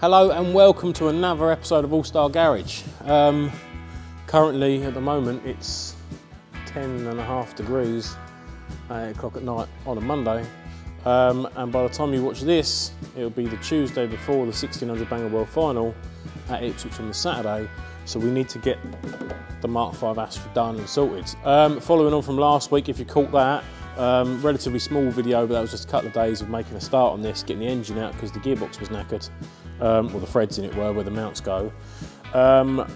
Hello and welcome to another episode of Allstar Garage. Currently at the moment it's 10.5 degrees at 8 o'clock at night on a Monday, and by the time you watch this it'll be the Tuesday before the 1600 Banger World Final at Ipswich on the Saturday, so we need to get the Mark 5 Astra done and sorted. Following on from last week, if you caught that, relatively small video, but that was just a couple of days of making a start on this, getting the engine out because the gearbox was knackered. Well, the threads in it were where the mounts go.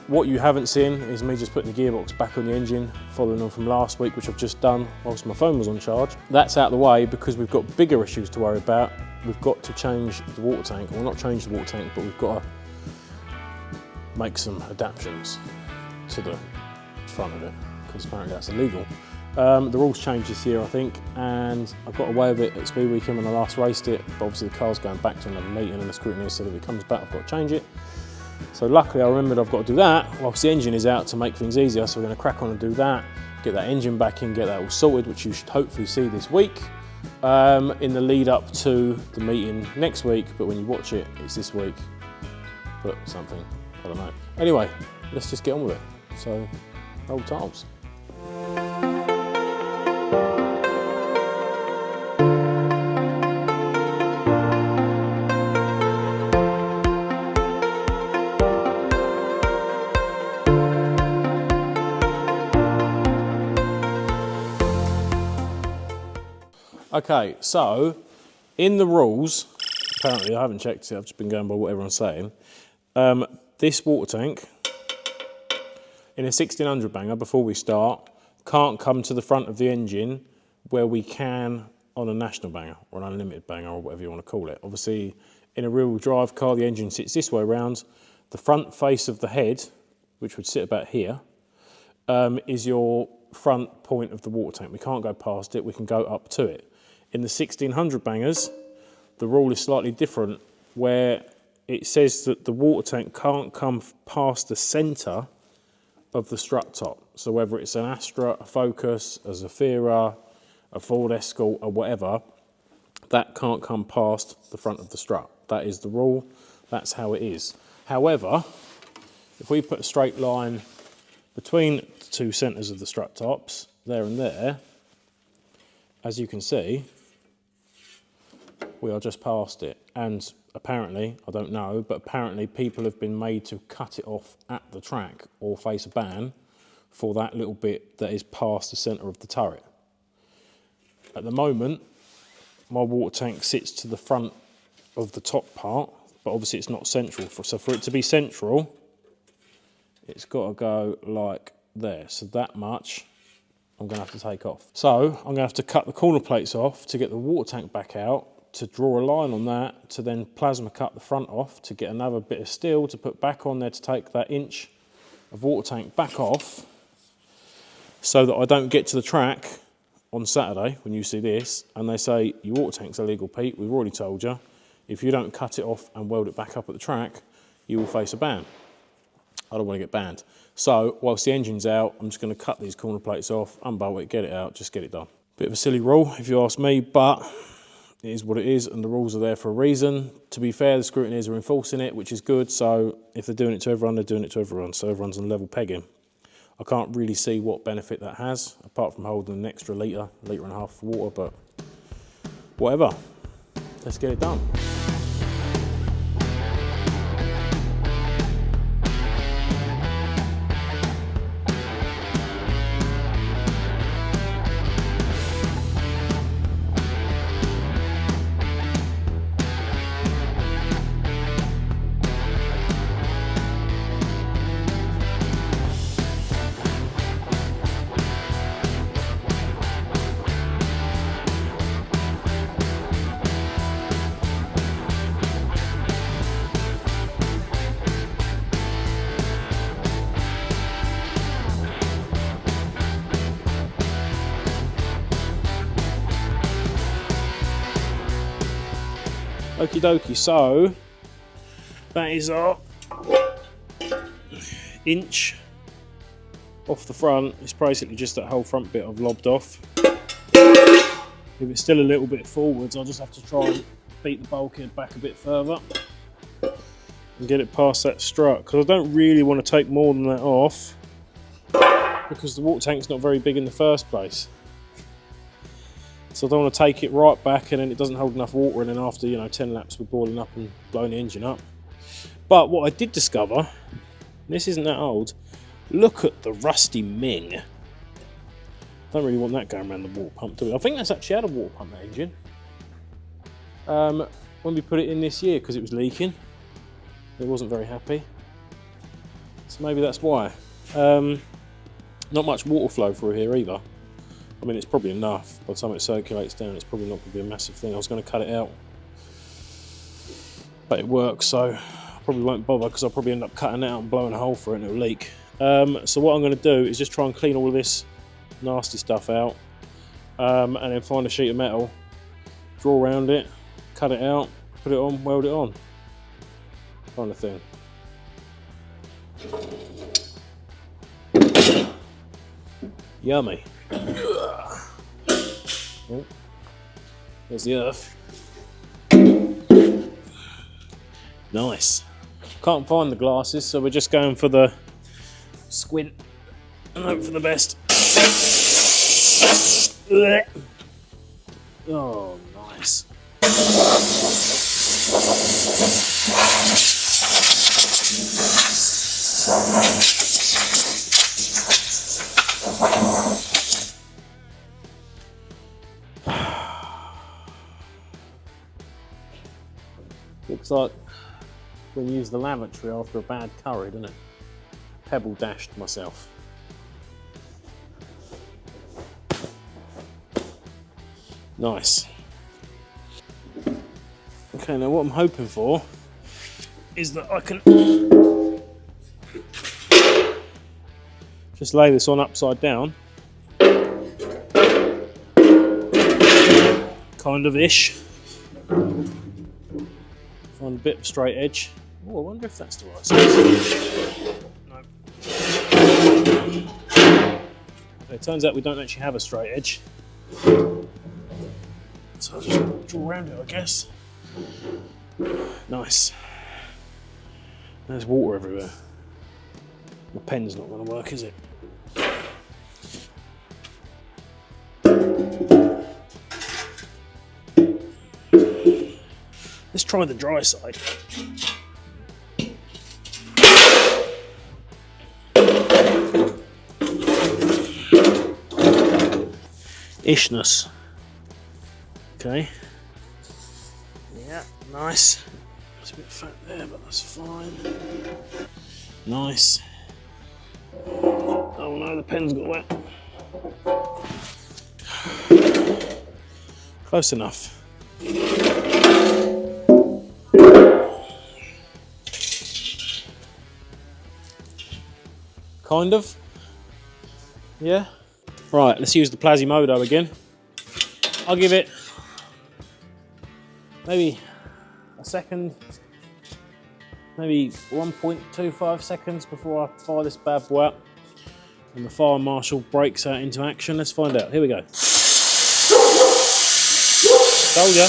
What you haven't seen is me just putting the gearbox back on the engine, following on from last week, which I've just done whilst my phone was on charge. That's out of the way because we've got bigger issues to worry about. We've got to change the water tank, well, not change the water tank, but we've got to make some adaptations to the front of it, because apparently that's illegal. The rules changed this year, I think, and I got away with it at Speed Weekend when I last raced it, but obviously the car's going back to another meeting and the scrutineer said if it comes back I've got to change it. So luckily I remembered I've got to do that whilst the engine is out to make things easier, so we're going to crack on and do that, get that engine back in, get that all sorted, which you should hopefully see this week, in the lead up to the meeting next week, but when you watch it, it's this week, but something, I don't know. Anyway, let's just get on with it. So, roll tiles. Okay, so in the rules, apparently I haven't checked it, I've just been going by what everyone's saying. This water tank in a 1600 banger before we start can't come to the front of the engine where we can on a national banger or an unlimited banger or whatever you want to call it. Obviously, in a rear-wheel drive car, the engine sits this way around. The front face of the head, which would sit about here, is your front point of the water tank. We can't go past it, we can go up to it. In the 1600 bangers, the rule is slightly different, where it says that the water tank can't come past the centre of the strut top. So whether it's an Astra, a Focus, a Zafira, a Ford Escort or whatever, that can't come past the front of the strut. That is the rule, that's how it is. However, if we put a straight line between the two centres of the strut tops, there and there, as you can see, we are just past it. And apparently, I don't know, but apparently people have been made to cut it off at the track or face a ban for that little bit that is past the centre of the turret. At the moment, my water tank sits to the front of the top part, but obviously it's not central. So for it to be central, it's got to go like there. So that much I'm going to have to take off. So I'm going to have to cut the corner plates off to get the water tank back out, to draw a line on that, to then plasma cut the front off, to get another bit of steel to put back on there to take that inch of water tank back off, so that I don't get to the track on Saturday when you see this and they say, your water tank's illegal, Pete, we've already told you, if you don't cut it off and weld it back up at the track, you will face a ban. I don't want to get banned. So whilst the engine's out, I'm just going to cut these corner plates off, unbolt it, get it out, just get it done. Bit of a silly rule if you ask me, but it is what it is and the rules are there for a reason. To be fair, the scrutineers are enforcing it, which is good. So if they're doing it to everyone, they're doing it to everyone. So everyone's on level pegging. I can't really see what benefit that has, apart from holding an extra litre and a half of water, but whatever. Let's get it done. Okie dokie, so that is our inch off the front. It's basically just that whole front bit I've lobbed off. If it's still a little bit forwards, I'll just have to try and beat the bulkhead back a bit further. and get it past that strut, because I don't really want to take more than that off because the water tank's not very big in the first place. So I don't want to take it right back and then it doesn't hold enough water, and then after, you know, 10 laps we're boiling up and blowing the engine up. But what I did discover, this isn't that old, look at the rusty Ming. Don't really want that going around the water pump, do we? I think that's actually had a water pump, that engine. When we put it in this year, because it was leaking. It wasn't very happy. So maybe that's why. Not much water flow through here either. I mean, it's probably enough. By the time it circulates down, it's probably not going to be a massive thing. I was going to cut it out, but it works, so I probably won't bother, because I'll probably end up cutting it out and blowing a hole for it and it'll leak. So what I'm going to do is just try and clean all of this nasty stuff out, and then find a sheet of metal, draw around it, cut it out, put it on, weld it on, kind of thing. Yummy. Oh, there's the earth. Nice. Can't find the glasses, so we're just going for the squint and hope for the best. Oh, nice. Looks like we use the lavatory after a bad curry, doesn't it? Pebble dashed myself. Nice. Okay, now what I'm hoping for is that I can just lay this on upside down, kind of ish. Find a bit of straight edge. Oh, I wonder if that's the right size. No. Okay, it turns out we don't actually have a straight edge. So I'll just draw around it, I guess. Nice. There's water everywhere. My pen's not going to work, is it? Let's try the dry side. Ishness. Okay. Yeah, nice. There's a bit of fat there, but that's fine. Nice. Oh no, the pen's got wet. Close enough. Kind of. Yeah. Right, let's use the Plasimodo again. I'll give it maybe a second, maybe 1.25 seconds before I fire this bad boy up and the fire marshal breaks out into action. Let's find out. Here we go. Told ya.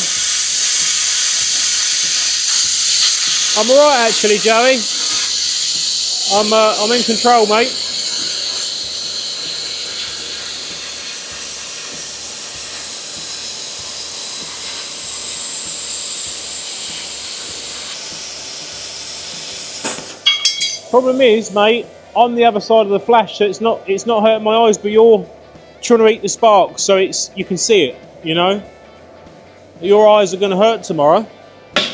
I'm alright actually, Joey. I'm in control, mate. Problem is, mate, I'm the other side of the flash, so it's not hurting my eyes, but you're trying to eat the sparks, so you can see it, you know. Your eyes are going to hurt tomorrow.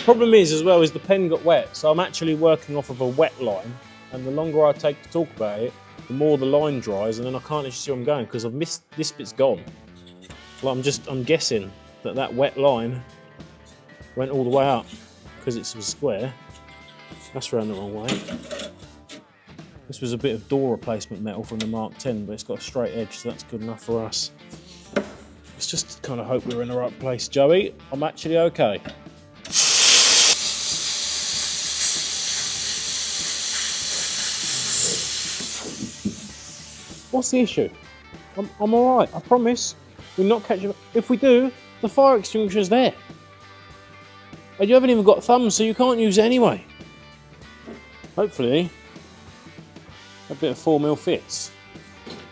Problem is, as well, is the pen got wet, so I'm actually working off of a wet line, and the longer I take to talk about it, the more the line dries, and then I can't actually see where I'm going because I've missed this bit's gone. Well, I'm guessing that wet line went all the way up because it's a square. That's around the wrong way. This was a bit of door replacement metal from the Mark 10, but it's got a straight edge, so that's good enough for us. Let's just kind of hope we're in the right place, Joey. I'm actually okay. What's the issue? I'm all right. I promise. We're not catching. If we do, the fire extinguisher's there, and you haven't even got thumbs, so you can't use it anyway. hopefully a bit of 4mm fits.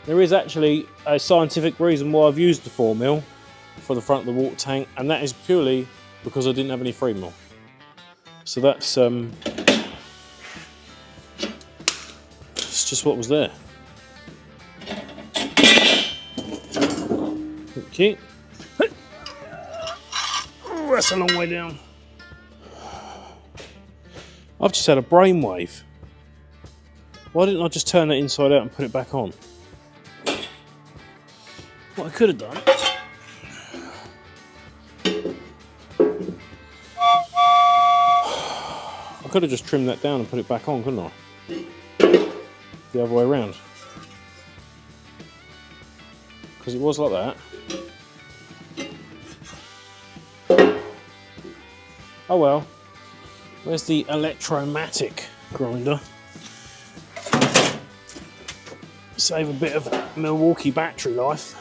There is actually a scientific reason why I've used the 4mm for the front of the water tank, and that is purely because I didn't have any 3mm. So that's it's just what was there. Okay. Oh, that's a long way down. I've just had a brainwave. Why didn't I just turn that inside out and put it back on? What I could have done. I could have just trimmed that down and put it back on, couldn't I? The other way around. Because it was like that. Oh well. Where's the electromatic grinder? Save a bit of Milwaukee battery life.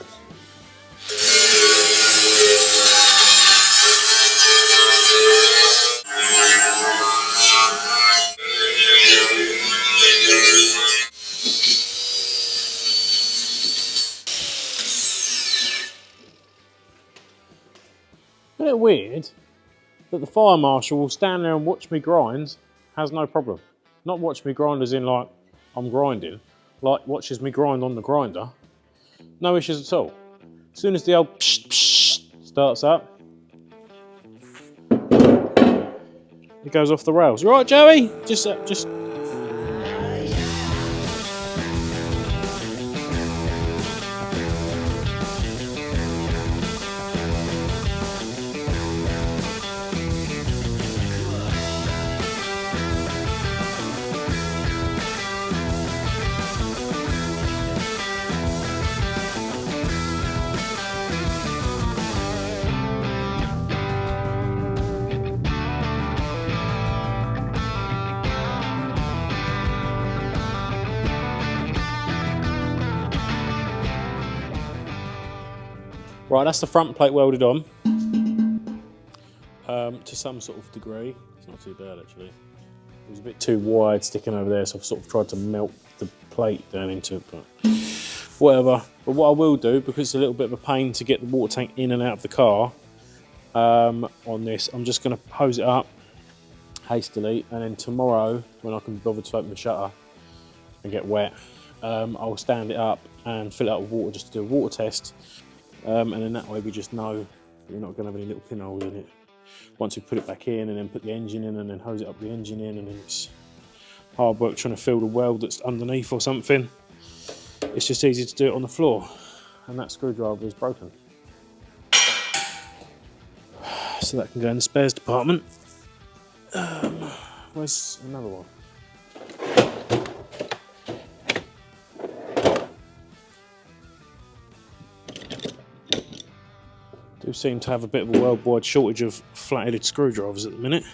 A bit weird that the fire marshal will stand there and watch me grind, has no problem. Not watch me grind as in like I'm grinding, like watches me grind on the grinder. No issues at all. As soon as the old psh, psh starts up, it goes off the rails. You all right, Joey? Just. Right, that's the front plate welded on to some sort of degree. It's not too bad actually. It was a bit too wide sticking over there, so I've sort of tried to melt the plate down into it, but whatever. But what I will do, because it's a little bit of a pain to get the water tank in and out of the car on this, I'm just going to hose it up hastily, and then tomorrow when I can be bothered to open the shutter and get wet, I'll stand it up and fill it up with water just to do a water test. And then that way we just know we're not going to have any little pinholes in it. Once we put it back in and then put the engine in and then hose it up the engine in, and then it's hard work trying to fill the weld that's underneath or something. It's just easy to do it on the floor, and that screwdriver is broken. So that can go in the spares department. Where's another one? Do seem to have a bit of a worldwide shortage of flat-headed screwdrivers at the minute.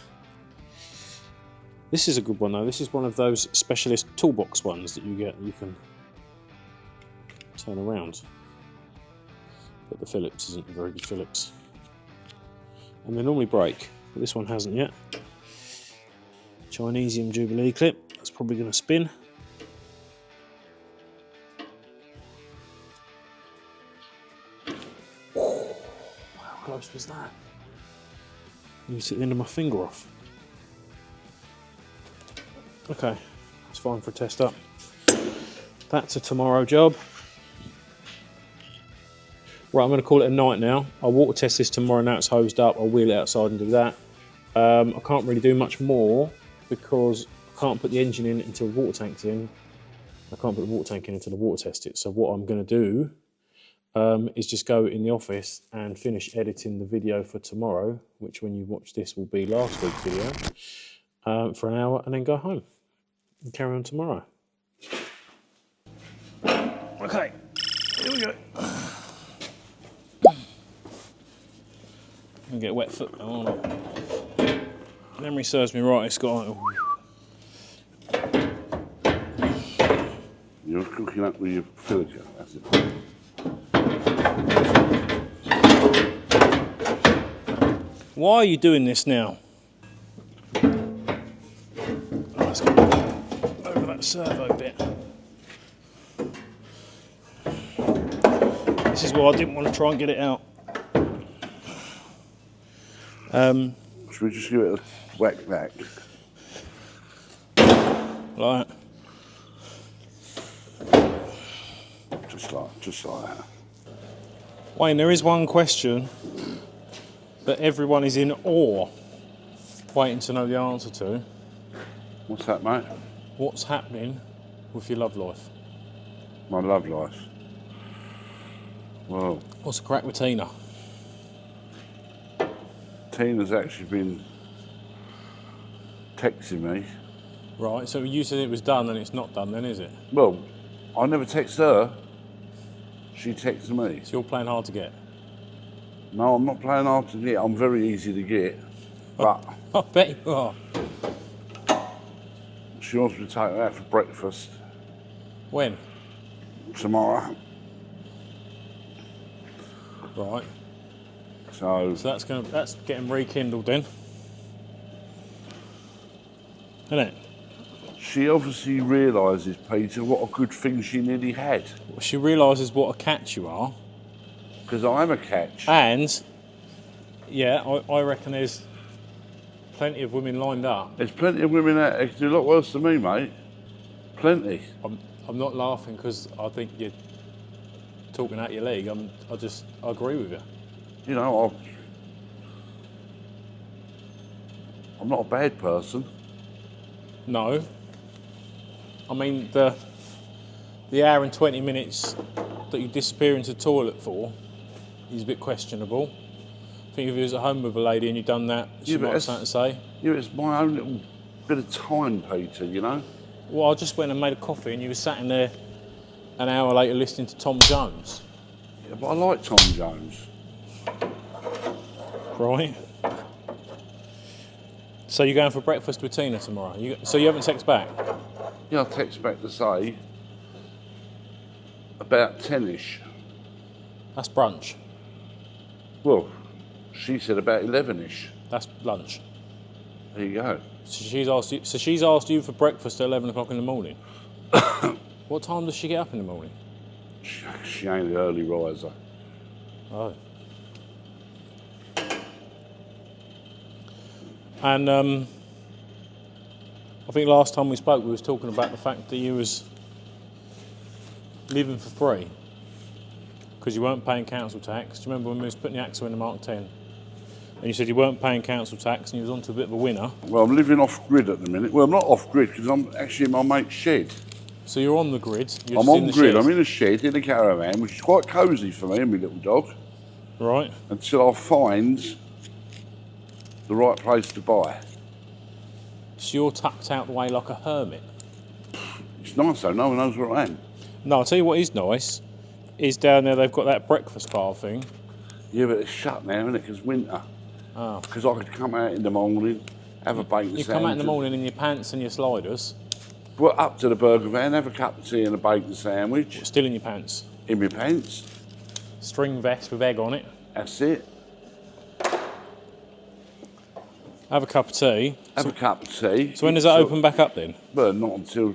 This is a good one though. This is one of those specialist toolbox ones that you get. You can turn around. But the Phillips isn't a very good Phillips. And they normally break, but this one hasn't yet. Chinesium Jubilee clip. That's probably going to spin. How close was that? You took the end of my finger off. Okay, that's fine for a test up. That's a tomorrow job. Right, I'm going to call it a night now. I'll water test this tomorrow. Now it's hosed up. I'll wheel it outside and do that. I can't really do much more because I can't put the engine in until the water tank's in. I can't put the water tank in until the water test it. So what I'm going to do is just go in the office and finish editing the video for tomorrow, which when you watch this will be last week's video, for an hour, and then go home and carry on tomorrow. Okay, here we go. And get a wet foot on. Memory serves me right, it's got like You're cooking up with your filter, that's it. Why are you doing this now? Oh, that's good. that servo bit. This is why I didn't want to try and get it out. Should we just give it a whack back? Like that. Just like that. Wayne, there is one question that everyone is in awe, waiting to know the answer to. What's that, mate? What's happening with your love life? My love life. Well, What's the crack with Tina? Tina's actually been texting me. Right, so you said it was done and it's not done then, is it? Well, I never text her. She texts me. So you're playing hard to get? No, I'm not playing hard to get. I'm very easy to get. But I bet you are. she wants me to take her out for breakfast When? tomorrow. Right. So So that's getting rekindled then. Isn't it? she obviously realises, Peter, what a good thing she nearly had. She realises what a catch you are. Because I am a catch. And, yeah, I reckon there's plenty of women lined up. There's plenty of women out there who do a lot worse than me, mate. Plenty. I'm not laughing because I think you're talking out your leg. I agree with you. You know, I'm not a bad person. No. I mean, the hour and 20 minutes that you disappear into the toilet for is a bit questionable. I think if you was at home with a lady and you'd done that, she might have something to say. Yeah, it's my own little bit of time, Peter, you know? Well, I just went and made a coffee and you were sat in there an hour later listening to Tom Jones. Yeah, but I like Tom Jones. Right. So you're going for breakfast with Tina tomorrow? So you haven't texted back? Yeah, I'll text back to say about 10ish. That's brunch. Well, she said about 11ish. That's lunch. There you go. So she's asked you for breakfast at 11 o'clock in the morning. What time does she get up in the morning? She ain't an early riser. Oh. And I think last time we spoke, we was talking about the fact that you was living for free because you weren't paying council tax. Do you remember when we was putting the axle in the Mark 10? And you said you weren't paying council tax and you was onto a bit of a winner. Well, I'm living off grid at the minute. Well, I'm not off grid because I'm actually in my mate's shed. So you're on the grid. You're I'm just on grid. I'm in a shed in a caravan, which is quite cosy for me and my little dog. Right. Until I find the right place to buy. So you're tucked out the way like a hermit. It's nice though. No one knows where I am. No, I'll tell you what is nice. Is down there they've got that breakfast bar thing. Yeah, but it's shut now, isn't it? Because winter. Oh. Because I could come out in the morning, have a bacon sandwich. You come out in the morning in your pants and your sliders. Well, up to the burger van, have a cup of tea and a bacon sandwich. Still in your pants. In my pants. String vest with egg on it. That's it. Have a cup of tea. Have a cup of tea. So when does that open back up then? Well, not until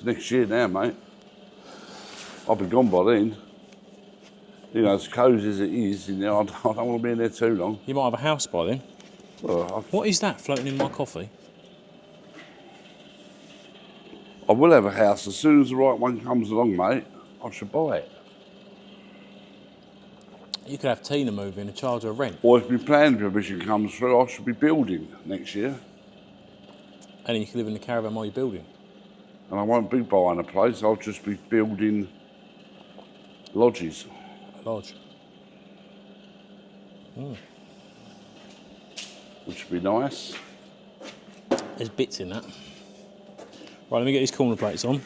next year now, mate. I'll be gone by then. You know, as cosy as it is, you know, I don't want to be in there too long. You might have a house by then. Well, What is that floating in my coffee? I will have a house. As soon as the right one comes along, mate, I should buy it. You could have Tina move in and charge her rent. Or if my planning permission comes through, I should be building next year. And then you can live in the caravan while you're building. And I won't be buying a place, I'll just be building lodges. A lodge. Which would be nice. There's bits in that. Right, let me get these corner plates on.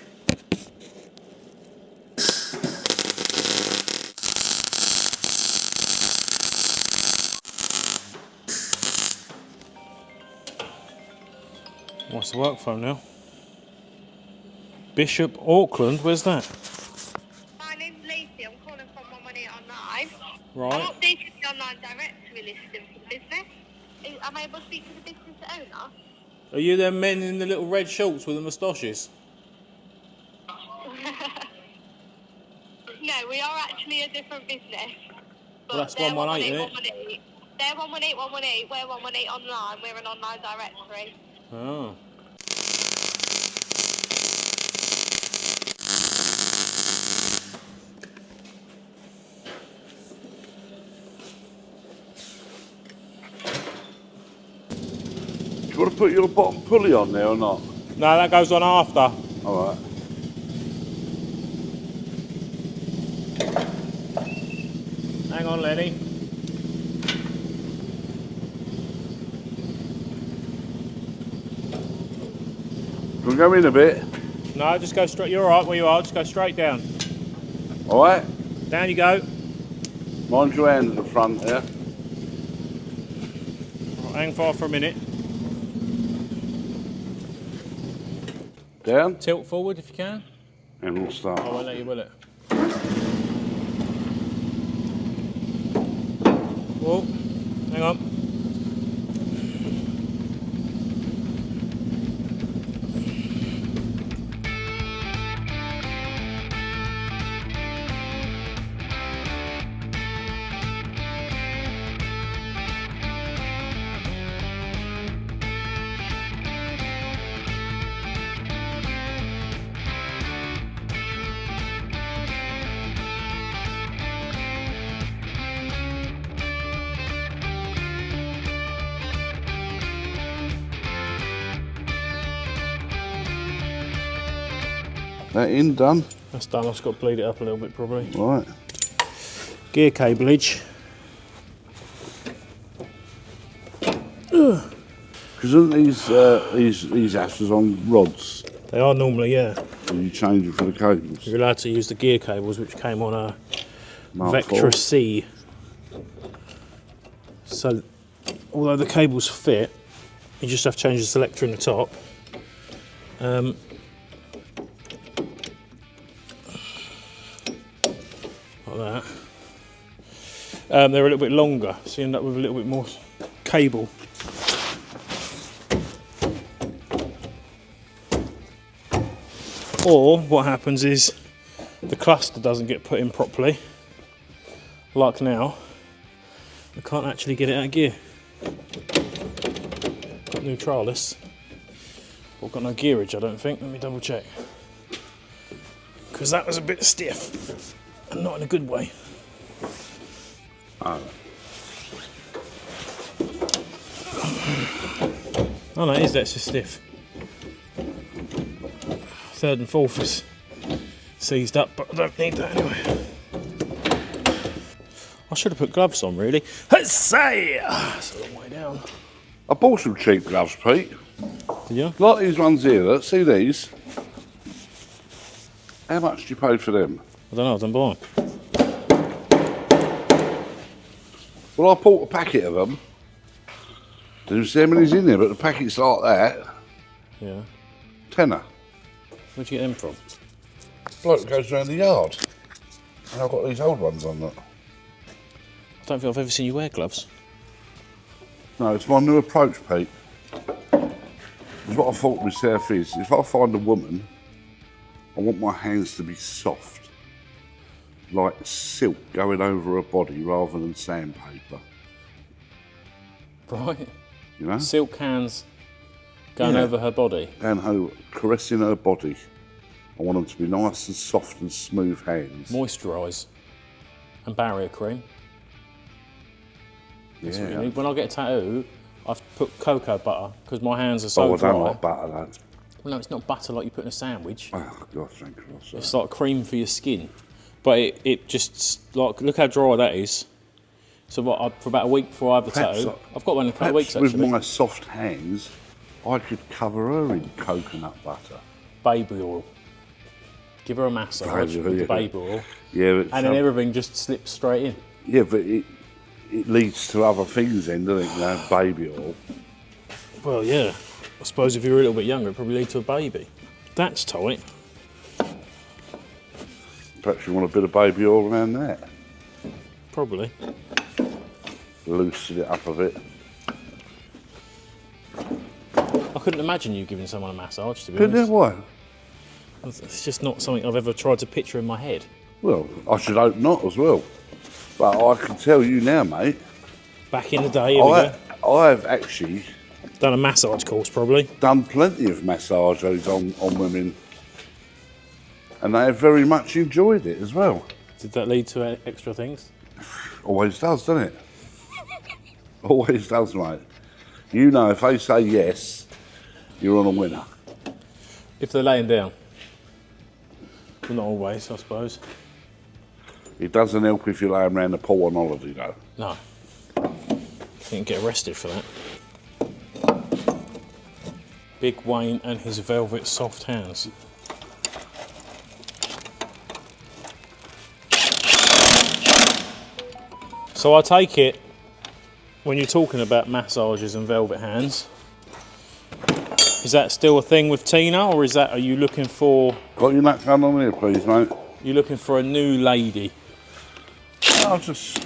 What's the work phone now? Bishop Auckland, where's that? My name's Lacey, I'm calling from My Money Online. Right. I'm updating the online directory listing for the business. Am I able to speak to the business owner? Are you them men in the little red shorts with the moustaches? No, we are actually a different business. But Well, that's they're 118, isn't it? 118. They're 118, 118. We're 118 online. We're an online directory. Oh. Do you want to put your bottom pulley on there or not? No, that goes on after. All right. Hang on, Lenny. Can we go in a bit? No, just go straight. You're all right where you are. Just go straight down. All right. Down you go. Mind your hand at the front there. Right, hang fire for a minute. Down. Tilt forward if you can. And we'll start. I won't let you will it. Whoa. Hang on. That in, done. That's done. I've just got to bleed it up a little bit probably. Right. Gear cableage. Because aren't these ashes on rods? They are normally, yeah. And you change it for the cables. You're allowed to use the gear cables which came on a Mark Vectra IV. C. So, although the cables fit, you just have to change the selector in the top. Like that. They're a little bit longer, so you end up with a little bit more cable. Or what happens is the cluster doesn't get put in properly, like now. I can't actually get it out of gear. Got neutralis. But got no gearage, I don't think. Let me double check. Because that was a bit stiff, and not in a good way. Oh. Oh no, it is, that's just stiff. Third and fourth is seized up, but I don't need that anyway. I should have put gloves on, really. Say, it's a long way down. I bought some cheap gloves, Pete. Did you? Like these ones here, look, see these? How much do you pay for them? I don't know, I don't buy them. Well, I bought a packet of them. There's how many's in there, but the packet's like that. Yeah. Tenner. Where'd you get them from? Bloke that goes around the yard. And I've got these old ones on, look. I don't think I've ever seen you wear gloves. No, it's my new approach, Pete. It's what I thought myself is, if I find a woman, I want my hands to be soft. Like silk going over her body rather than sandpaper. Right. You know? Silk hands going Yeah. over her body. And her caressing her body. I want them to be nice and soft and smooth hands. Moisturise. And barrier cream. That's what you Yeah. need. When I get a tattoo, I've put cocoa butter because my hands are so Oh, I dry. don't like butter, though. Well, no, it's not butter like you put in a sandwich. Oh, God, thank Christ. It's like cream for your skin. But it just, like, look how dry that is. So what, for about a week before I have the Perhaps tattoo, I- I've got one in a couple of Perhaps weeks with actually. my soft hands, I could cover her in coconut butter. Baby oil. Give her a massage Baby oil, with the yeah. baby oil. Yeah, but And then everything just slips straight in. yeah, but it leads to other things then, doesn't it? You know, baby oil. Well, yeah. I suppose if you were a little bit younger, it'd probably lead to a baby. That's tight. Perhaps you want a bit of baby oil around that. Probably. Loosen it up a bit. I couldn't imagine you giving someone a massage, to be Couldn't honest. it? Why? It's just not something I've ever tried to picture in my head. Well, I should hope not as well. But I can tell you now, mate, Back in the day, here we go. I have actually Done a massage course, probably. done plenty of massages on women, and they have very much enjoyed it as well. Did that lead to extra things? Always does, doesn't it? Always does, mate. You know, if they say yes, you're on a winner. If they're laying down. Well, not always, I suppose. It doesn't help if you're laying around the pool on holiday, though. No. You can get arrested for that. Big Wayne and his velvet soft hands. So I take it, when you're talking about massages and velvet hands, is that still a thing with Tina, or are you looking for... Got your nut gun on here, please, mate? You're looking for a new lady? I just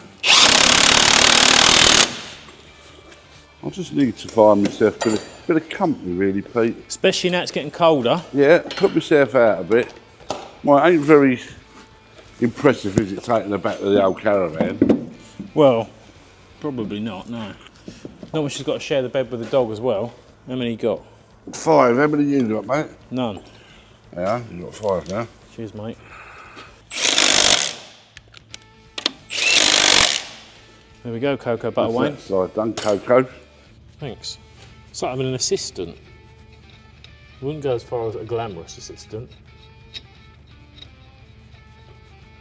need to find myself a bit of company, really, Pete. Especially now it's getting colder. Yeah, put myself out a bit. Well, it ain't very impressive, is it, taking the back of the old caravan? Well, probably not, no. Not when she's got to share the bed with the dog as well. How many you got? 5. How many you got, mate? None. Yeah, you got 5 now. Cheers, mate. There we go, Cocoa Butter Wayne. That's that side done, Coco. Thanks. It's like having an assistant. I wouldn't go as far as a glamorous assistant.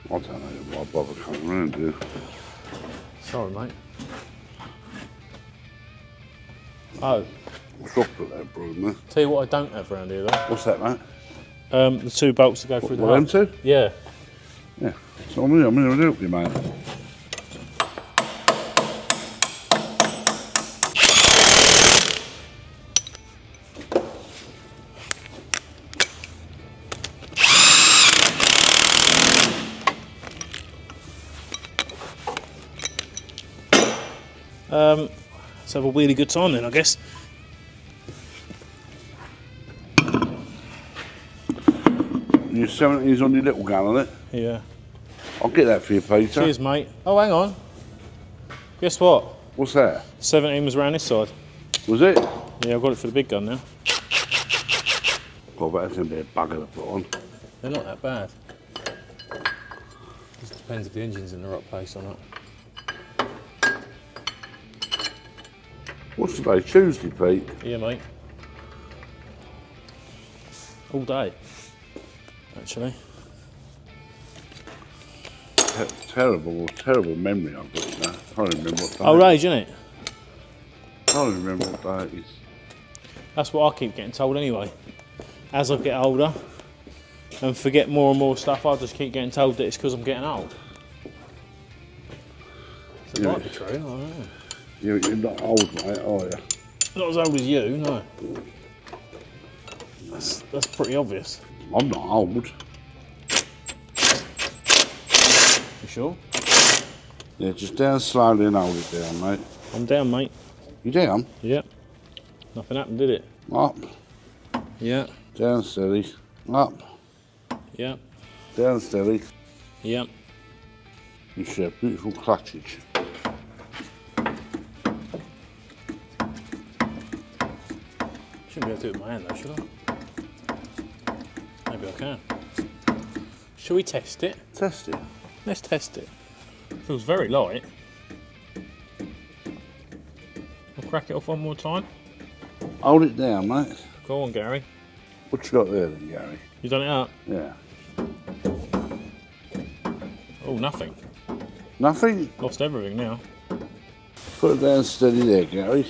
I don't know why bother coming around here. Sorry, mate. Oh, Chocolate that broom there. tell you what I don't have around here though. What's that, mate? The 2 bolts to go through the Them hole. two? Yeah. Yeah. So I'm here to help you, mate. Let's have a really good time then, I guess. Your 70s on your little gun on it. Yeah. I'll get that for you, Peter. Cheers, mate. Oh, hang on. Guess what? What's that? 17 was round this side. Was it? Yeah, I've got it for the big gun now. God, but that's going to be a bugger to put on. They're not that bad. Just depends if the engine's in the right place or not. What's today? Tuesday, Pete? Yeah, mate. All day, actually. Terrible memory I've got now. I can't remember what day. Old age, isn't it? I can't remember what day it is. That's what I keep getting told anyway. As I get older and forget more and more stuff, I just keep getting told that it's because I'm getting old. So it might be true, I don't know. You're not old, mate, are you? Not as old as you, no. That's pretty obvious. I'm not old. You sure? Yeah, just down slowly and hold it down, mate. I'm down, mate. You down? Yep. Nothing happened, did it? Up. Yeah. Down steady. Up. Yep. Down steady. Yep. You should have beautiful clutchage. Shouldn't be able to do it with my hand though, should I? Maybe I can. Shall we test it? Test it. Let's test it. Feels very light. I'll crack it off one more time. Hold it down, mate. Go on, Gary. What you got there then, Gary? You done it up? Yeah. Oh, nothing. Nothing? Lost everything now. Put it down steady there, Gary.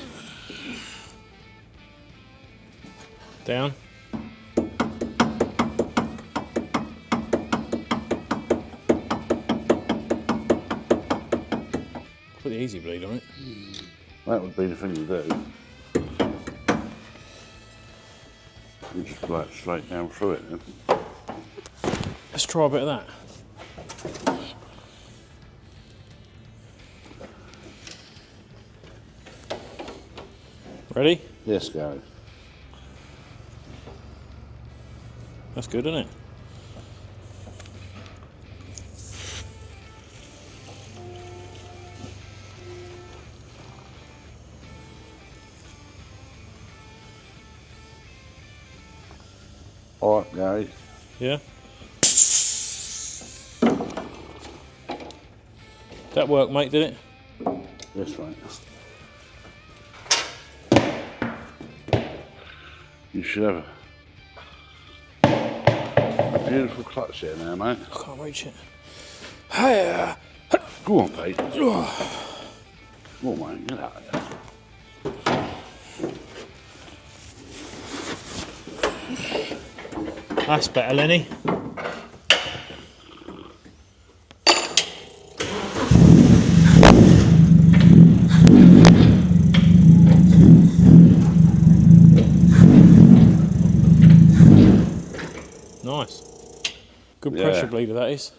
Down. Put the easy bleed on it. That would be the thing to do. You just blow it straight down through it then. Let's try a bit of that. Ready? Yes, Gary. That's good, isn't it? All right, Gary. Yeah? That worked, mate, did it? Yes, mate. You should have a beautiful clutch there now, mate. I can't reach it. Hiya! Go on, Pete. Go on, mate. Get out of there. That's better, Lenny. Nice. Good pressure bleeder, that is.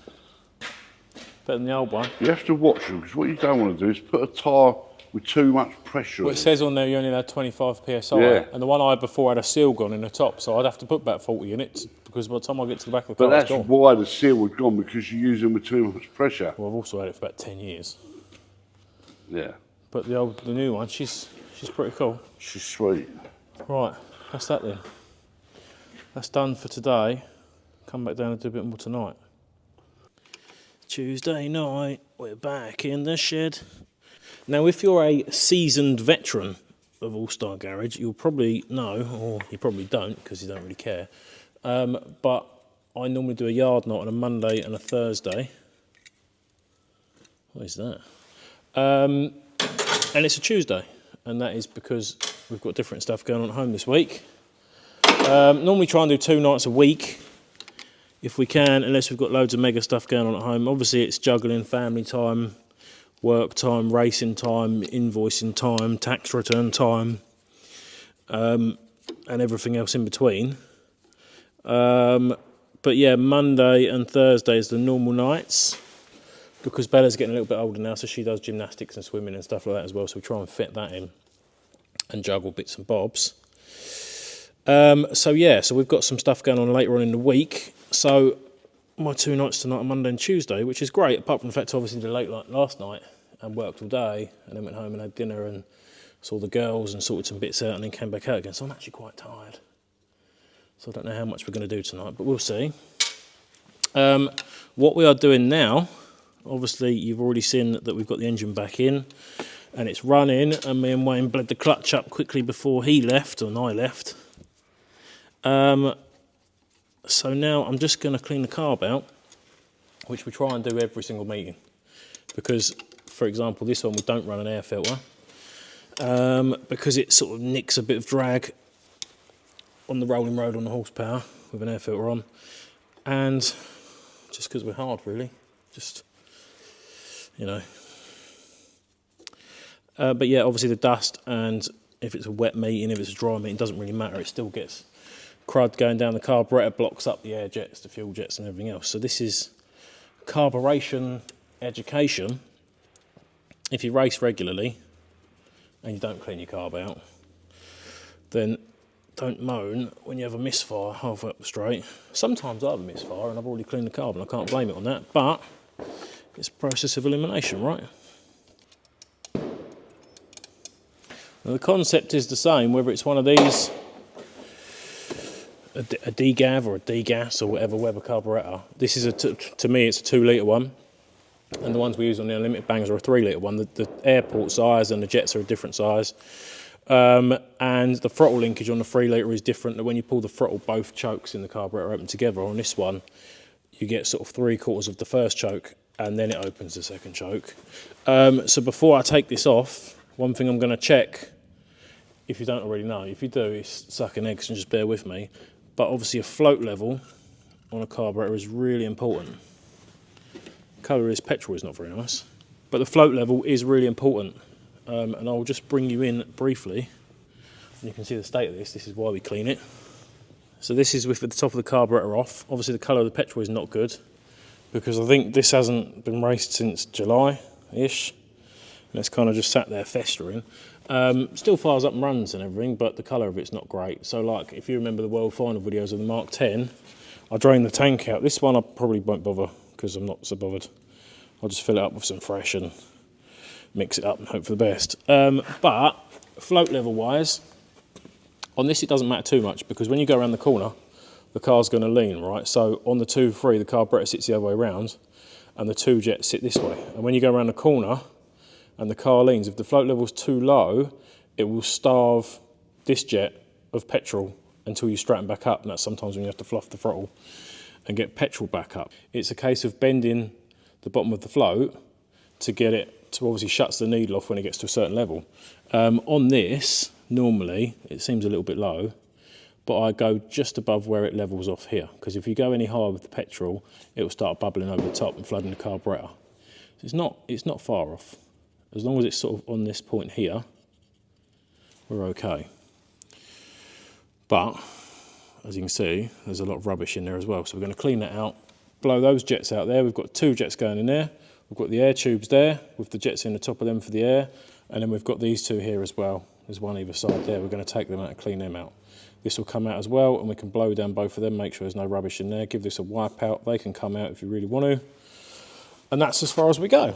Better than the old one. You have to watch them, because what you don't want to do is put a tyre with too much pressure Well, in it says on there you only had 25 psi, Yeah. and the one I had before had a seal gone in the top, so I'd have to put about 40 in it, because by the time I get to the back of the But car, that's it's gone. why the seal had gone, because you use them with too much pressure. Well, I've also had it for about 10 years. Yeah. But the new one, she's pretty cool. She's sweet. Right, that's that then. That's done for today. Come back down and do a bit more tonight. Tuesday night, we're back in the shed. Now, if you're a seasoned veteran of Allstar Garage, you'll probably know, or you probably don't, because you don't really care. But I normally do a yard night on a Monday and a Thursday. What is that? And it's a Tuesday, and that is because we've got different stuff going on at home this week. Normally try and do 2 nights a week, if we can, unless we've got loads of mega stuff going on at home. Obviously, it's juggling family time, work time, racing time, invoicing time, tax return time, and everything else in between. But yeah, Monday and Thursday is the normal nights, because Bella's getting a little bit older now, so she does gymnastics and swimming and stuff like that as well, so we try and fit that in and juggle bits and bobs. So we've got some stuff going on later on in the week. So my 2 nights tonight are Monday and Tuesday, which is great, apart from the fact I obviously did late last night and worked all day, and then went home and had dinner and saw the girls and sorted some bits out and then came back out again. So I'm actually quite tired. So I don't know how much we're going to do tonight, but we'll see. What we are doing now, obviously you've already seen that we've got the engine back in and it's running, and me and Wayne bled the clutch up quickly before he left, and I left. So now I'm just going to clean the carb out, which we try and do every single meeting, because, for example, this one we don't run an air filter, because it sort of nicks a bit of drag on the rolling road on the horsepower with an air filter on, and just because we're hard, really, just, you know. But yeah, obviously the dust, and if it's a wet meeting, if it's a dry meeting, it doesn't really matter, it still gets crud going down the carburettor, blocks up the air jets, the fuel jets and everything else. So this is carburation education. If you race regularly and you don't clean your carb out, then don't moan when you have a misfire halfway up the straight. Sometimes I have a misfire and I've already cleaned the carb, and I can't blame it on that, but it's a process of elimination, right? Now the concept is the same, whether it's one of these, a degav or a degas or whatever Weber carburettor. This is to me it's a 2 litre one, and the ones we use on the Unlimited Bangers are a 3 litre one. The airport size and the jets are a different size, and the throttle linkage on the 3 litre is different. When you pull the throttle, both chokes in the carburettor open together. On this one you get sort of 3/4 of the first choke, and then it opens the second choke. So before I take this off, one thing I'm going to check, if you don't already know, if you do, it's sucking eggs and just bear with me. But obviously a float level on a carburettor is really important. Colour is petrol is not very nice, but the float level is really important. And I'll just bring you in briefly, and you can see the state of this. This is why we clean it. So this is with the top of the carburettor off. Obviously the colour of the petrol is not good, because I think this hasn't been raced since July-ish. And it's kind of just sat there festering. Still fires up and runs and everything, but the colour of it's not great. So like, if you remember the World Final videos of the Mark 10, I drained the tank out. This one I probably won't bother, because I'm not so bothered. I'll just fill it up with some fresh and mix it up and hope for the best. But float level wise, on this it doesn't matter too much, because when you go around the corner, the car's going to lean, right? So on the 2.3, the carburettor sits the other way around, and the 2 jets sit this way. And when you go around the corner and the car leans, if the float level's too low, it will starve this jet of petrol until you straighten back up, and that's sometimes when you have to fluff the throttle and get petrol back up. It's a case of bending the bottom of the float to get it to obviously shuts the needle off when it gets to a certain level. On this, normally, it seems a little bit low, but I go just above where it levels off here, because if you go any higher with the petrol, it will start bubbling over the top and flooding the carburettor. So it's not far off. As long as it's sort of on this point here, we're okay. But, as you can see, there's a lot of rubbish in there as well. So we're going to clean that out, blow those jets out there. We've got 2 jets going in there. We've got the air tubes there with the jets in the top of them for the air. And then we've got these 2 here as well. There's one either side there. We're going to take them out and clean them out. This will come out as well, and we can blow down both of them, make sure there's no rubbish in there. Give this a wipe out. They can come out if you really want to. And that's as far as we go.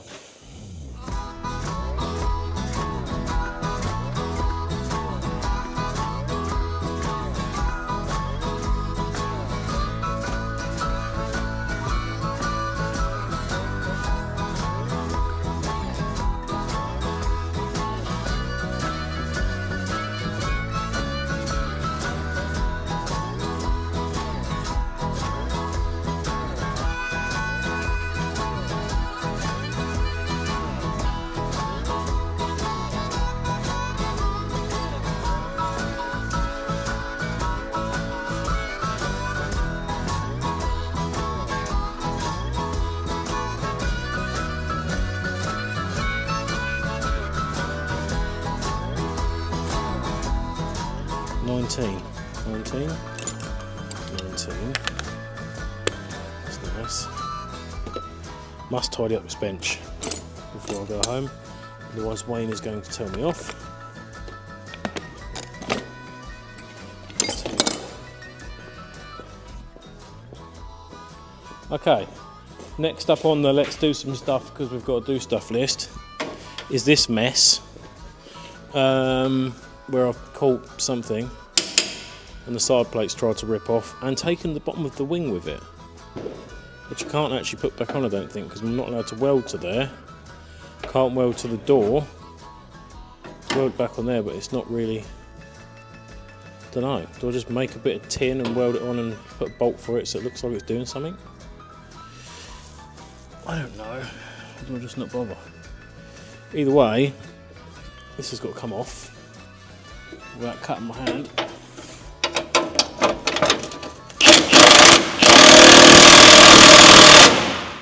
Nineteen. That's nice. Must tidy up this bench before I go home, otherwise Wayne is going to tell me off. Okay, next up on the let's do some stuff because we've got to do stuff list is this mess where I've caught something and the side plates tried to rip off and taken the bottom of the wing with it, which you can't actually put back on, I don't think, because I'm not allowed to weld to there. Can't weld to the door. Weld back on there, but it's not really, don't know, do I just make a bit of tin and weld it on and put a bolt for it so it looks like it's doing something? I don't know, or do I just not bother? Either way, this has got to come off without cutting my hand.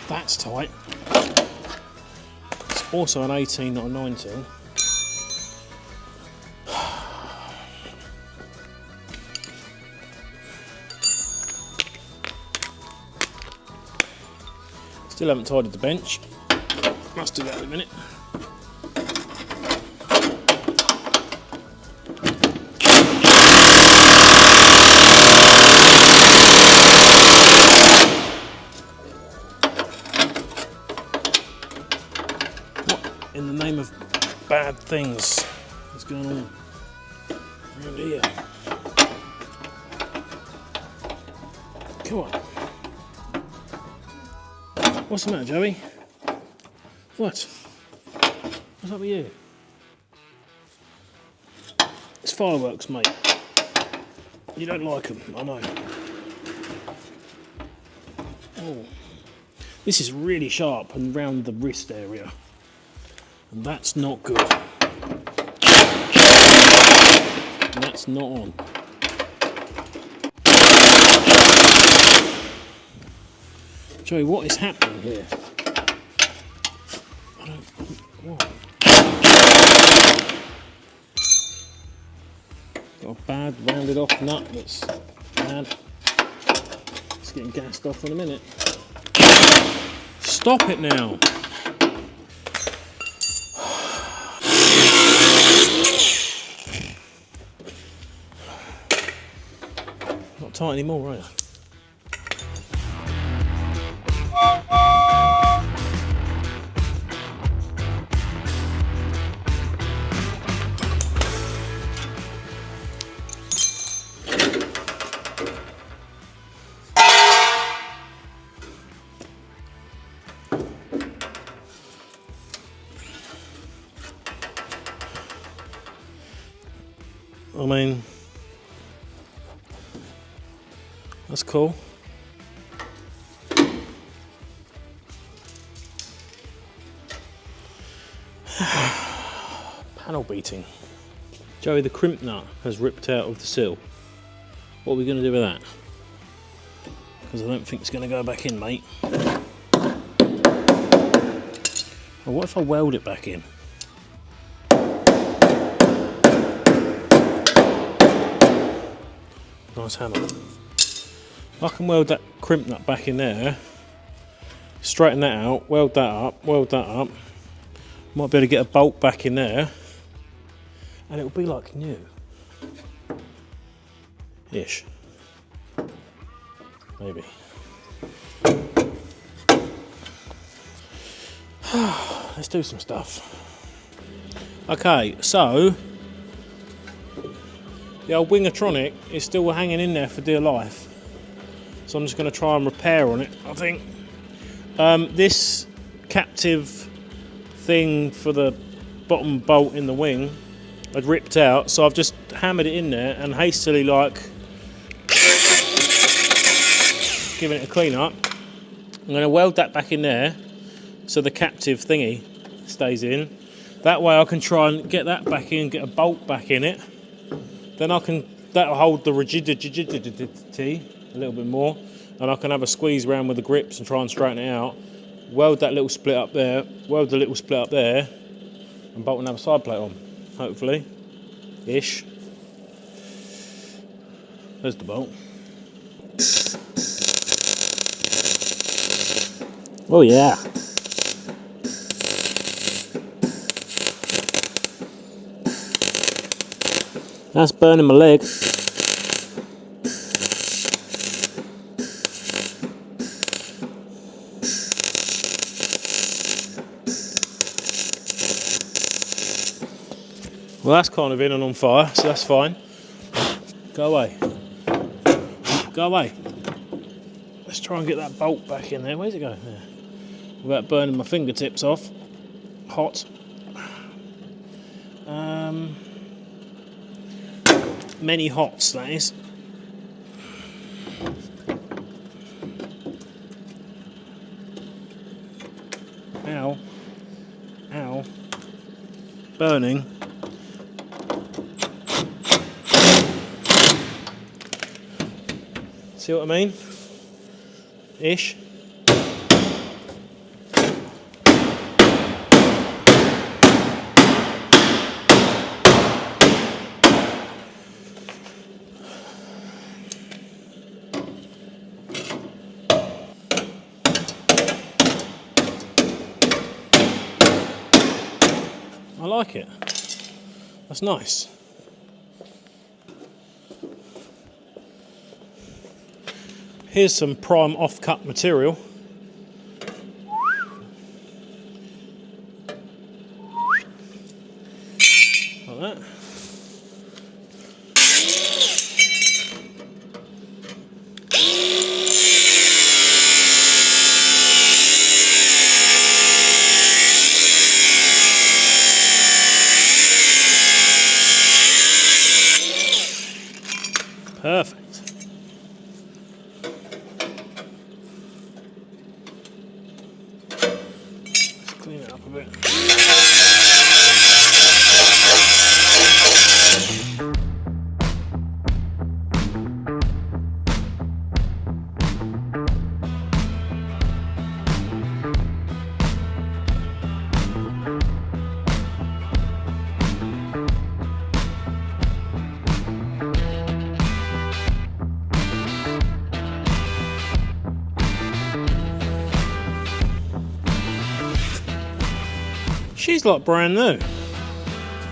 That's tight. It's also an 18, not a 19. Still haven't tidied the bench. Must do that in a minute. In the name of bad things is going on around here. Come on. What's the matter, Joey? What? What's up with you? It's fireworks, mate. You don't like them, I know. Oh. This is really sharp and round the wrist area. And that's not good. And that's not on. Joey, what is happening here? I don't. What? Got a bad rounded off nut that's bad. It's getting gassed off in a minute. Stop it now. Not tight anymore, are you? I mean, that's cool. Panel beating. Joey, the crimp nut has ripped out of the sill. What are we going to do with that? Because I don't think it's going to go back in, mate. Or what if I weld it back in? Nice hammer. I can weld that crimp nut back in there, straighten that out, weld that up, might be able to get a bolt back in there, and it'll be like new. Ish. Maybe. Let's do some stuff. Okay, so the old Wingatronic is still hanging in there for dear life. So I'm just going to try and repair on it, I think. This captive thing for the bottom bolt in the wing had ripped out, so I've just hammered it in there and hastily giving it a clean up. I'm going to weld that back in there so the captive thingy stays in. That way I can try and get that back in, get a bolt back in it. Then that'll hold the rigidity a little bit more, and I can have a squeeze around with the grips and try and straighten it out. Weld that little split up there, weld the little split up there, and bolt another side plate on, hopefully. Ish. There's the bolt. Oh yeah. That's burning my leg. Well, that's kind of in and on fire, so that's fine. Go away. Go away. Let's try and get that bolt back in there. Where's it go? There. Without burning my fingertips off. Hot. Many hots, that is. Ow. Ow. Burning. See what I mean? Ish. I like it. That's nice. Here's some prime off-cut material. Like that. Perfect. Let's clean it up a bit. She's like brand new,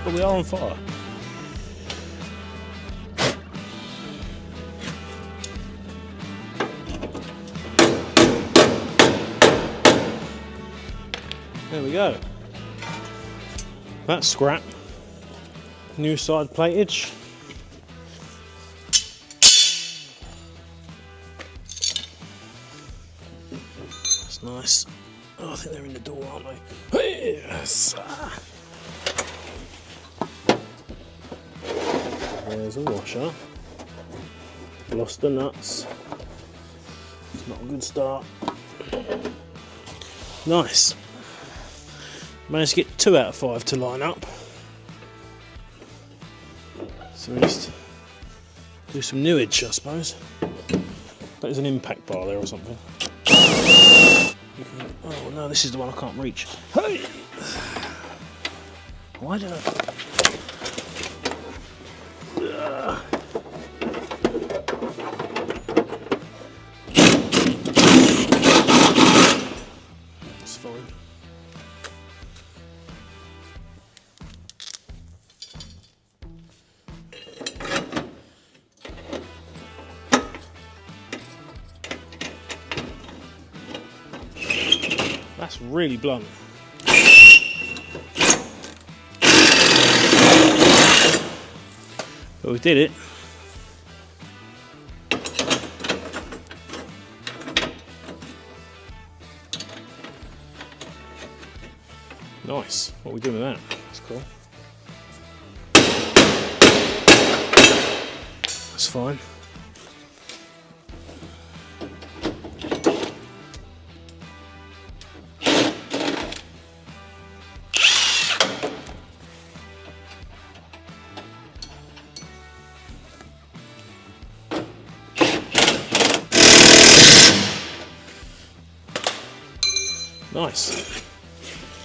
but we are on fire. There we go. That's scrap. New side platage. That's nice. Oh, I think they're in the door, aren't they? Yes. There's a washer. Lost the nuts. It's not a good start. Nice. Managed to get 2 out of 5 to line up. So we just do some newage, I suppose. There's an impact bar there or something. Oh no, this is the one I can't reach. Hey! Why don't I? It's fine. That's really blunt. But we did it. Nice. What are we doing with that? That's cool. That's fine. Nice.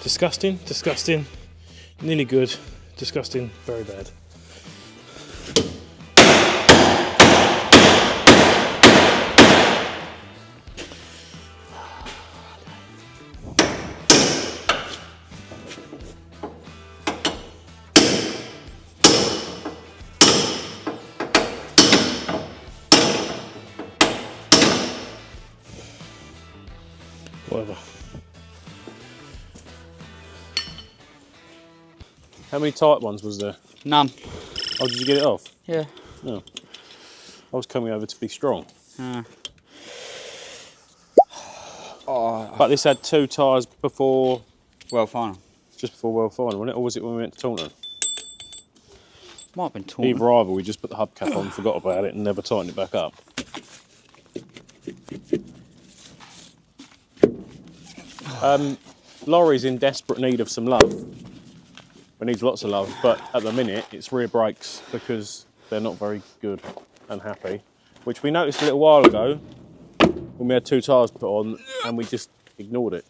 Disgusting, disgusting, nearly good, disgusting, very bad. Whatever. How many tight ones was there? None. Oh, did you get it off? Yeah. No. I was coming over to be strong. But this had 2 tyres before... Well, final. Just before World Final, wasn't it? Or was it when we went to Taunton? Might have been torn. Either either, we just put the hubcap on, forgot about it and never tightened it back up. Lorry's in desperate need of some love. It needs lots of love, but at the minute it's rear brakes because they're not very good and happy, which we noticed a little while ago when we had 2 tyres put on and we just ignored it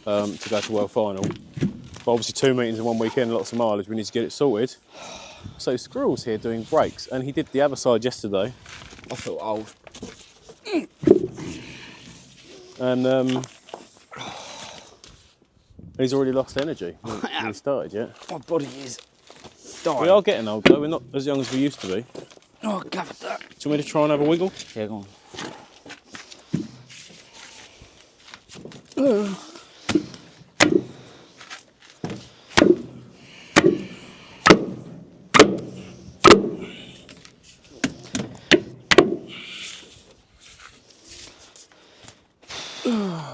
to go to World Final. But obviously 2 meetings in 1 weekend, lots of mileage, we need to get it sorted. So Squirrel's here doing brakes and he did the other side yesterday. I feel old. And he's already lost energy. He hasn't started yet. My body is dying. We are getting old though, we're not as young as we used to be. Oh, God, that. Do you want me to try and have a wiggle? Yeah, go on.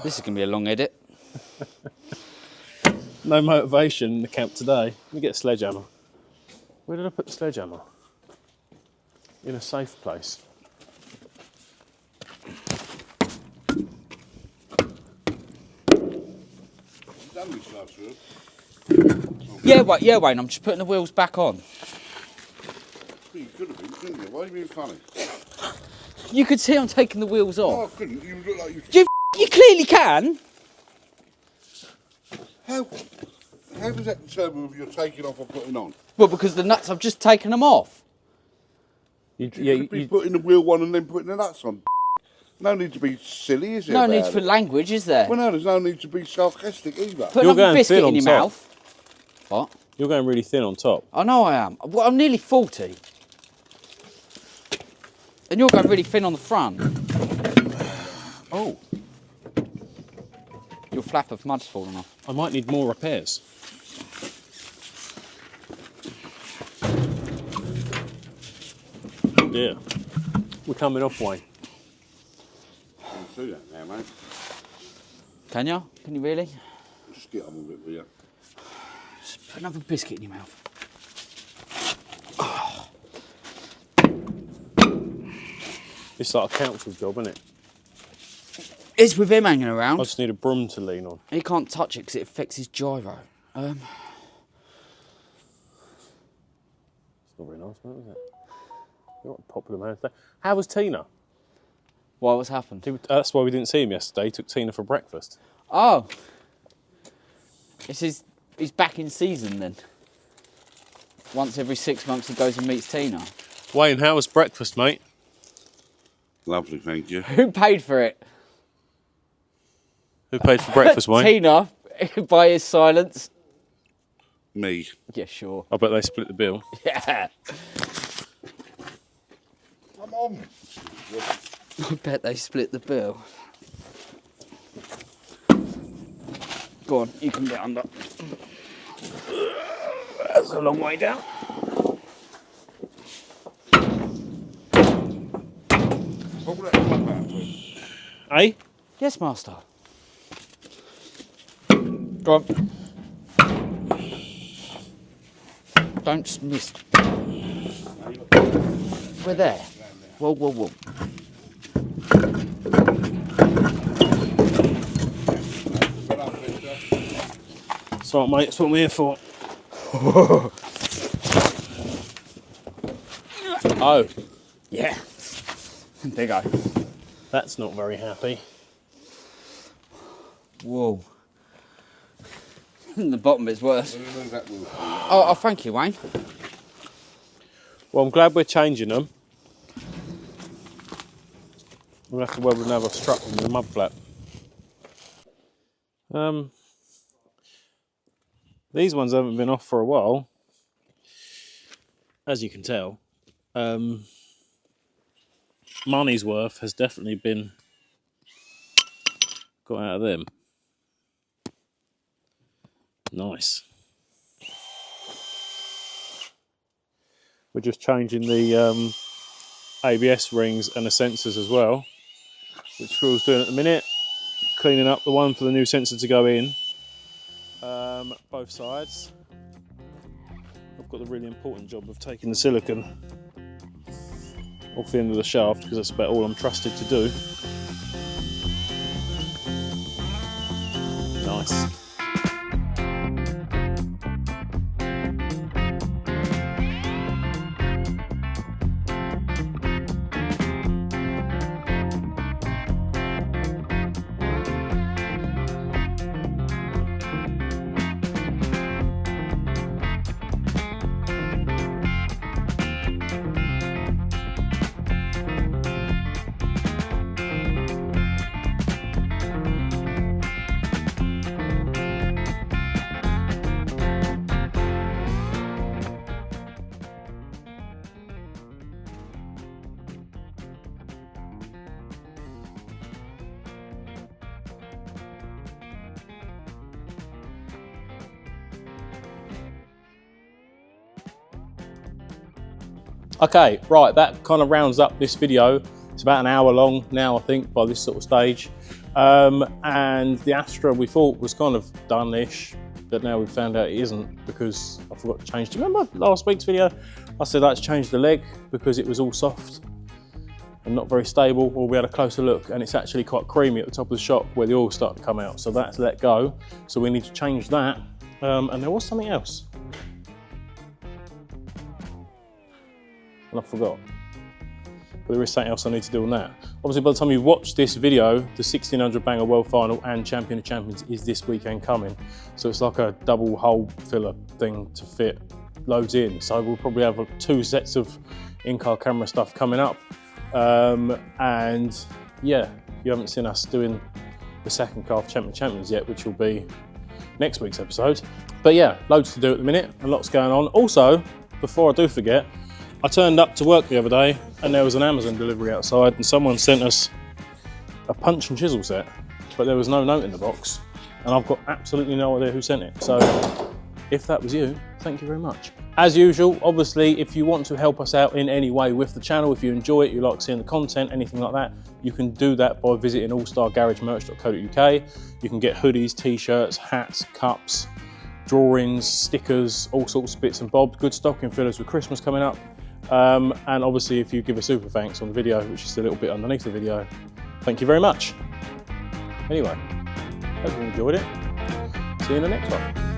This is going to be a long edit. No motivation in the camp today. Let me get a sledgehammer. Where did I put the sledgehammer? In a safe place. Yeah, Wayne, I'm just putting the wheels back on. You could have been, couldn't you? Why are you being funny? You could see I'm taking the wheels Oh, off. I couldn't. You look like you... You clearly can. How does that determine if you're taking off or putting on? Well, because the nuts, I've just taken them off. You could be putting the wheel on and then putting the nuts on. No need to be silly, is there? No need for language, is there? Well, no, there's no need to be sarcastic either. Put You're another going biscuit thin in on your top. mouth. What? You're going really thin on top. I know I am. Well, I'm nearly 40. And you're going really thin on the front. Oh. Your flap of mud's fallen off. I might need more repairs. Oh dear. We're coming off, Wayne. I can see that now, mate. Can you? Can you really? Just get on with it, will you? Just put another biscuit in your mouth. It's like a council job, isn't it? It's with him hanging around. I just need a broom to lean on. He can't touch it because it affects his gyro. It's not very nice, mate, is it? You're not a popular man today. How was Tina? Why, what's happened? That's why we didn't see him yesterday. He took Tina for breakfast. Oh. He's back in season then. Once every 6 months he goes and meets Tina. Wayne, how was breakfast, mate? Lovely, thank you. Who paid for it? Who paid for breakfast, Wayne? Tina, by his silence. Me. Yeah, sure. I bet they split the bill. Yeah. Come on. I bet they split the bill. Go on, you can get under. That's a long way down. Pull that top out, please. Eh? Yes, master. Go on. Don't miss. We're there. Whoa, whoa, whoa. It's all right, mate. That's what I'm here for. Oh, Yeah. There you go. that's not very happy. Whoa. The bottom bit's worse. Remove that wheel. Oh, thank you, Wayne. Well, I'm glad we're changing them. We'll have to weld another strap on the mud flap. These ones haven't been off for a while, as you can tell. Money's worth has definitely been got out of them. Nice. We're just changing the ABS rings and the sensors as well, which Squirrel's doing at the minute. Cleaning up the one for the new sensor to go in, both sides. I've got the really important job of taking the silicone off the end of the shaft because that's about all I'm trusted to do. Nice. Okay, right, that kind of rounds up this video. It's about an hour long now, I think, by this sort of stage. And the Astra we thought was kind of done-ish, but now we've found out it isn't because I forgot to change. Do you remember last week's video? I said let's change the leg because it was all soft and not very stable. Well, we had a closer look and it's actually quite creamy at the top of the shop where the oil started to come out. So that's let go. So we need to change that. And there was something else. And I forgot. But there is something else I need to do on that. Obviously, by the time you watch this video, the 1600 Banger World Final and Champion of Champions is this weekend coming. So it's like a double hole filler thing to fit loads in. So we'll probably have 2 sets of in-car camera stuff coming up. And yeah, you haven't seen us doing the second car of Champion of Champions yet, which will be next week's episode. But yeah, loads to do at the minute, and lots going on. Also, before I do forget, I turned up to work the other day and there was an Amazon delivery outside and someone sent us a punch and chisel set, but there was no note in the box and I've got absolutely no idea who sent it. So if that was you, thank you very much. As usual, obviously, if you want to help us out in any way with the channel, if you enjoy it, you like seeing the content, anything like that, you can do that by visiting allstargaragemerch.co.uk. You can get hoodies, t-shirts, hats, cups, drawings, stickers, all sorts of bits and bobs, good stocking fillers with Christmas coming up. And obviously, if you give a super thanks on the video, which is a little bit underneath the video, thank you very much. Anyway, hope you enjoyed it. See you in the next one.